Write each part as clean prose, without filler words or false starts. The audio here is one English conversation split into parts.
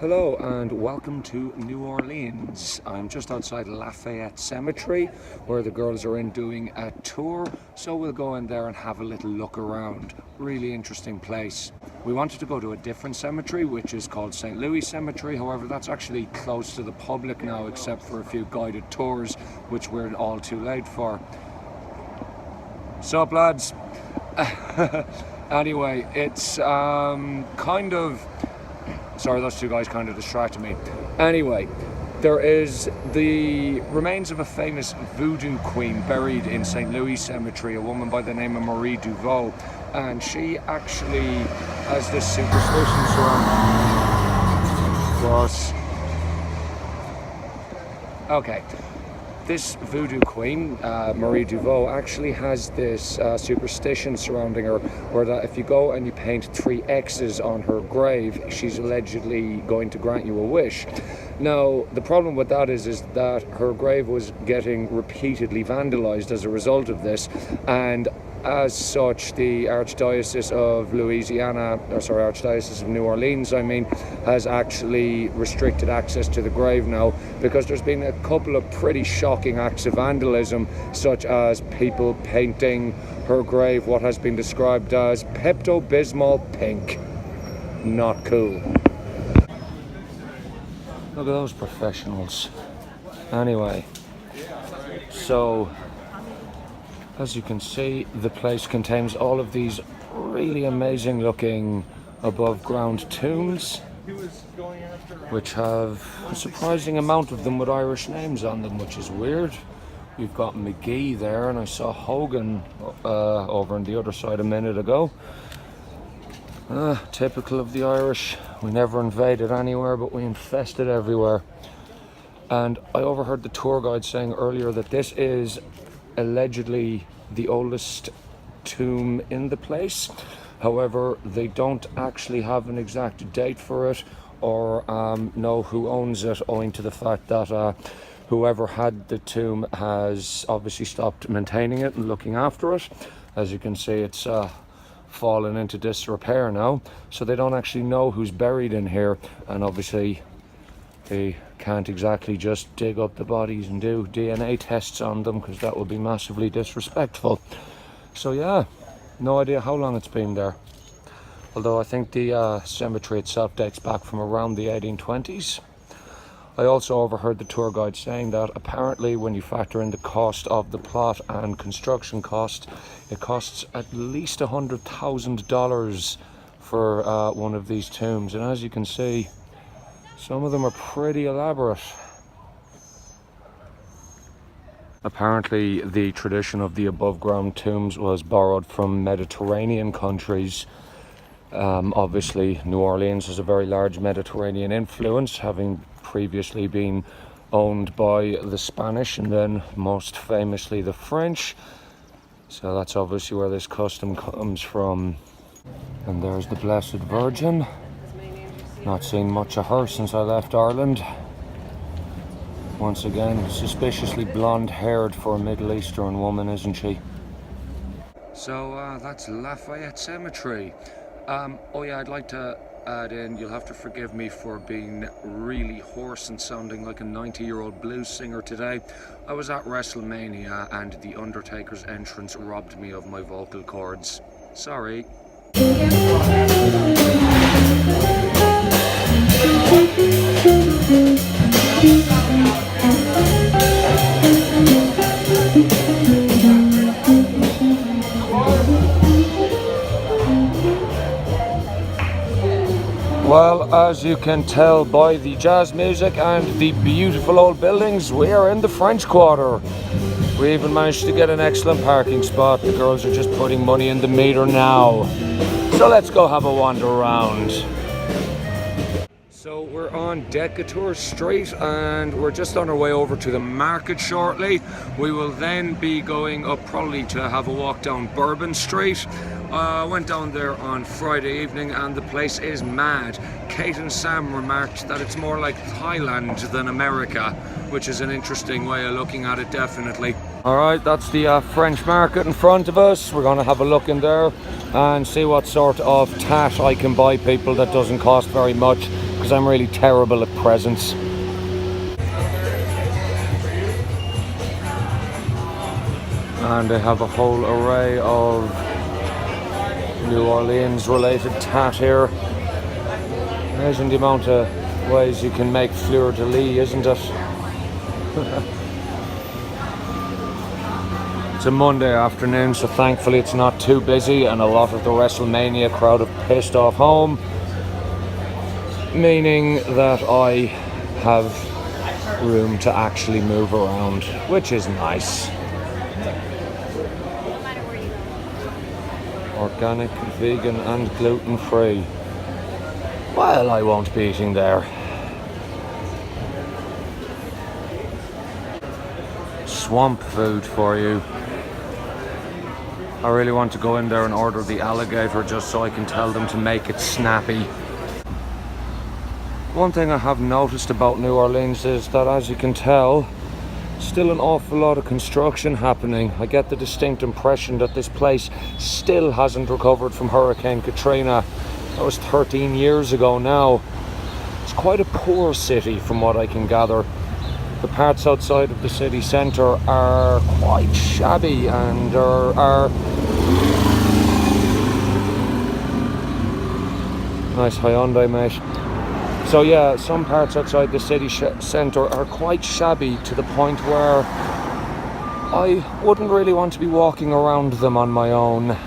Hello and welcome to New Orleans. I'm just outside Lafayette Cemetery where the girls are in doing a tour, so we'll go in there and have a little look around. Really interesting place. We wanted to go to a different cemetery which is called St. Louis Cemetery, however that's actually closed to the public now except for a few guided tours which we're all too late for. Sup lads? Anyway, it's kind of... Sorry, those two guys kind of distracted me. Anyway, there is the remains of a famous voodoo queen buried in St. Louis Cemetery, a woman by the name of Marie Duveau, and she actually has this superstition This voodoo queen, Marie Duveau, actually has this superstition surrounding her where that if you go and you paint 3 X's on her grave, she's allegedly going to grant you a wish. Now, the problem with that is that her grave was getting repeatedly vandalized as a result of this, and as such, the Archdiocese of New Orleans, has actually restricted access to the grave now because there's been a couple of pretty shocking acts of vandalism, such as people painting her grave what has been described as Pepto-Bismol pink. Not cool. Look at those professionals. Anyway, so as you can see, the place contains all of these really amazing looking above ground tombs, which have a surprising amount of them with Irish names on them, which is weird. We've got McGee there, and I saw Hogan over on the other side a minute ago. Typical of the Irish. We never invaded anywhere, but we infested everywhere. And I overheard the tour guide saying earlier that this is allegedly the oldest tomb in the place. However, they don't actually have an exact date for it or know who owns it, owing to the fact that whoever had the tomb has obviously stopped maintaining it and looking after it. As you can see, it's fallen into disrepair now, so they don't actually know who's buried in here, and obviously they can't exactly just dig up the bodies and do DNA tests on them because that would be massively disrespectful. So yeah, no idea how long it's been there. Although I think the cemetery itself dates back from around the 1820s. I also overheard the tour guide saying that apparently when you factor in the cost of the plot and construction cost, it costs at least $100,000 for one of these tombs. And as you can see, some of them are pretty elaborate. Apparently, the tradition of the above-ground tombs was borrowed from Mediterranean countries. Obviously, New Orleans has a very large Mediterranean influence, having previously been owned by the Spanish and then most famously the French. So that's obviously where this custom comes from. And there's the Blessed Virgin. Not seen much of her since I left Ireland. Once again, suspiciously blonde-haired for a Middle Eastern woman, isn't she? So that's Lafayette Cemetery. Oh yeah, I'd like to add in, you'll have to forgive me for being really hoarse and sounding like a 90-year-old blues singer today. I was at WrestleMania and the Undertaker's entrance robbed me of my vocal cords. Sorry. Well, as you can tell by the jazz music and the beautiful old buildings, we are in the French Quarter. We even managed to get an excellent parking spot. The girls are just putting money in the meter now. So let's go have a wander around. So we're on Decatur Street and we're just on our way over to the market shortly. We will then be going up probably to have a walk down Bourbon Street. I went down there on Friday evening and the place is mad. Kate and Sam remarked that it's more like Thailand than America, which is an interesting way of looking at it, definitely. Alright, that's the French market in front of us. We're going to have a look in there and see what sort of tat I can buy people that doesn't cost very much, because I'm really terrible at presents. And they have a whole array of New Orleans related tat here. Amazing the amount of ways you can make fleur-de-lis, isn't it? It's a Monday afternoon, so thankfully it's not too busy, and a lot of the WrestleMania crowd have pissed off home, meaning that I have room to actually move around, which is nice. Organic, vegan and gluten-free. Well, I won't be eating there. Swamp food for you. I really want to go in there and order the alligator just so I can tell them to make it snappy. One thing I have noticed about New Orleans is that, as you can tell, still an awful lot of construction happening. I get the distinct impression that this place still hasn't recovered from Hurricane Katrina. That was 13 years ago now. It's quite a poor city from what I can gather. The parts outside of the city centre are quite shabby and are nice Hyundai, mate. So yeah, some parts outside the city centre are quite shabby to the point where I wouldn't really want to be walking around them on my own.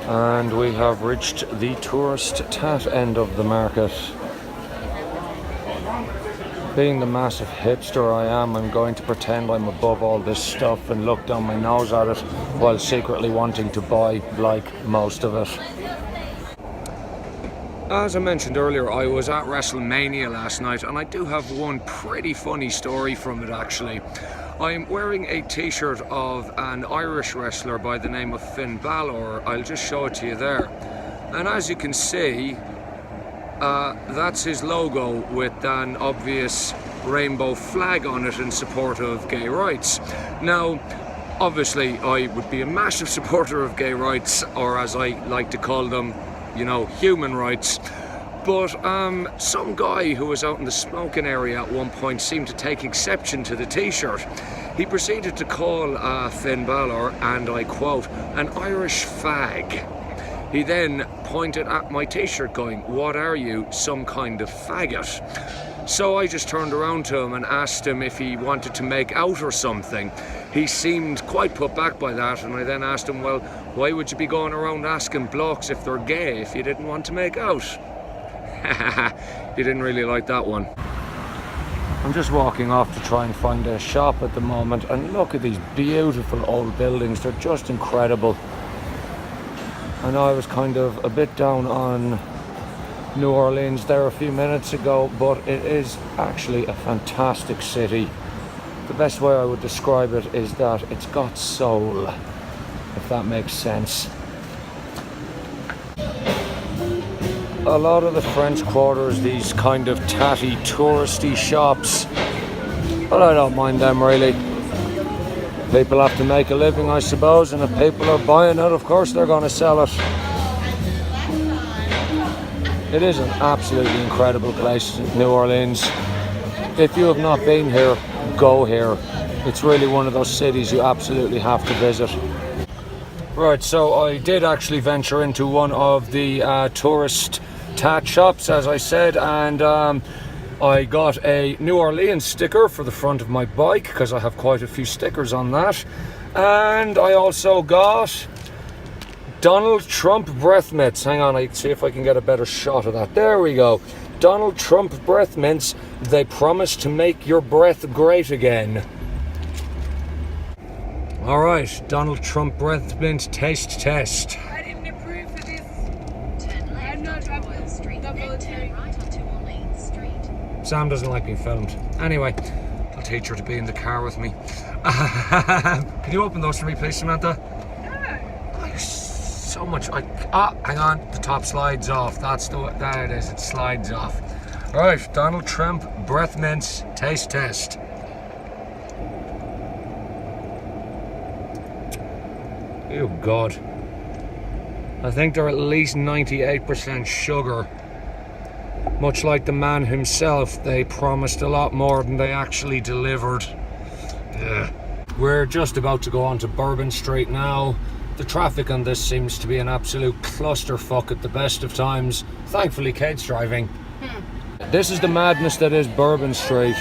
And we have reached the tourist tat end of the market. Being the massive hipster I am, I'm going to pretend I'm above all this stuff and look down my nose at it while secretly wanting to buy like most of it. As I mentioned earlier, I was at WrestleMania last night, and I do have one pretty funny story from it actually. I'm wearing a t-shirt of an Irish wrestler by the name of Finn Balor. I'll just show it to you there. And as you can see, that's his logo with an obvious rainbow flag on it in support of gay rights. Now, obviously, I would be a massive supporter of gay rights, or as I like to call them, you know, human rights. But some guy who was out in the smoking area at one point seemed to take exception to the t-shirt. He proceeded to call Finn Balor, and I quote, an Irish fag. He then pointed at my t-shirt going, what are you, some kind of faggot? So I just turned around to him and asked him if he wanted to make out or something. He seemed quite put back by that, and I then asked him, well, why would you be going around asking blokes if they're gay if you didn't want to make out? He didn't really like that one. I'm just walking off to try and find a shop at the moment, and look at these beautiful old buildings. They're just incredible. I know I was kind of a bit down on New Orleans there a few minutes ago, but it is actually a fantastic city. The best way I would describe it is that it's got soul, if that makes sense. A lot of the French Quarters, these kind of tatty touristy shops, but I don't mind them really. People have to make a living, I suppose, and if people are buying it, of course they're going to sell it. It is an absolutely incredible place, New Orleans. If you have not been here, go here. It's really one of those cities you absolutely have to visit. Right, so I did actually venture into one of the tourist tat shops, as I said, and I got a New Orleans sticker for the front of my bike, because I have quite a few stickers on that. And I also got Donald Trump breath mints. Hang on, I see if I can get a better shot of that. There we go. Donald Trump breath mints. They promise to make your breath great again. All right, Donald Trump breath mint taste test. I didn't approve for this. Turn left onto Royal Street, then turn right onto Orleans Street. Sam doesn't like being filmed. Anyway, I'll teach her to be in the car with me. Can you open those for me, please, Samantha? No. So much. Hang on. The top slides off. There it is. It slides off. All right, Donald Trump breath mints taste test. Oh God. I think they're at least 98% sugar. Much like the man himself, they promised a lot more than they actually delivered. Yeah. We're just about to go on to Bourbon Street now. The traffic on this seems to be an absolute clusterfuck at the best of times. Thankfully, Kate's driving. This is the madness that is Bourbon Street.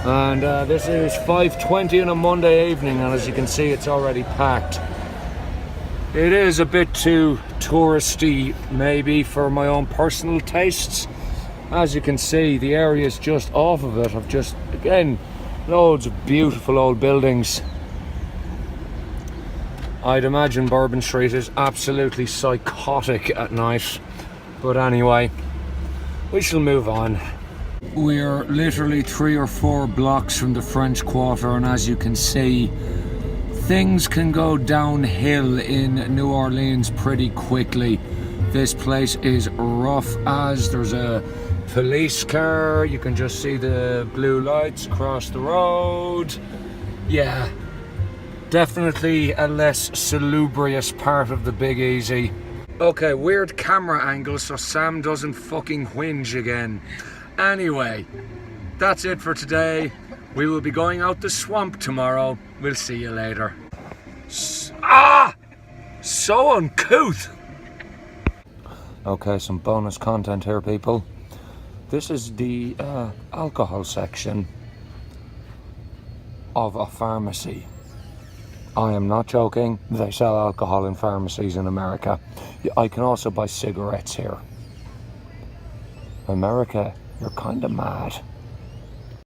And this is 5:20 on a Monday evening, and as you can see, it's already packed. It is a bit too touristy, maybe, for my own personal tastes. As you can see, the areas just off of it have just, again, loads of beautiful old buildings. I'd imagine Bourbon Street is absolutely psychotic at night. But anyway, we shall move on. We're literally 3 or 4 blocks from the French Quarter, and as you can see, things can go downhill in New Orleans pretty quickly. This place is rough as. There's a police car, you can just see the blue lights across the road. Yeah, definitely a less salubrious part of the Big Easy. Okay, weird camera angle so Sam doesn't fucking whinge again. Anyway, that's it for today. We will be going out the swamp tomorrow. We'll see you later. So uncouth! Okay, some bonus content here, people. This is the alcohol section of a pharmacy. I am not joking. They sell alcohol in pharmacies in America. I can also buy cigarettes here. America, you're kind of mad.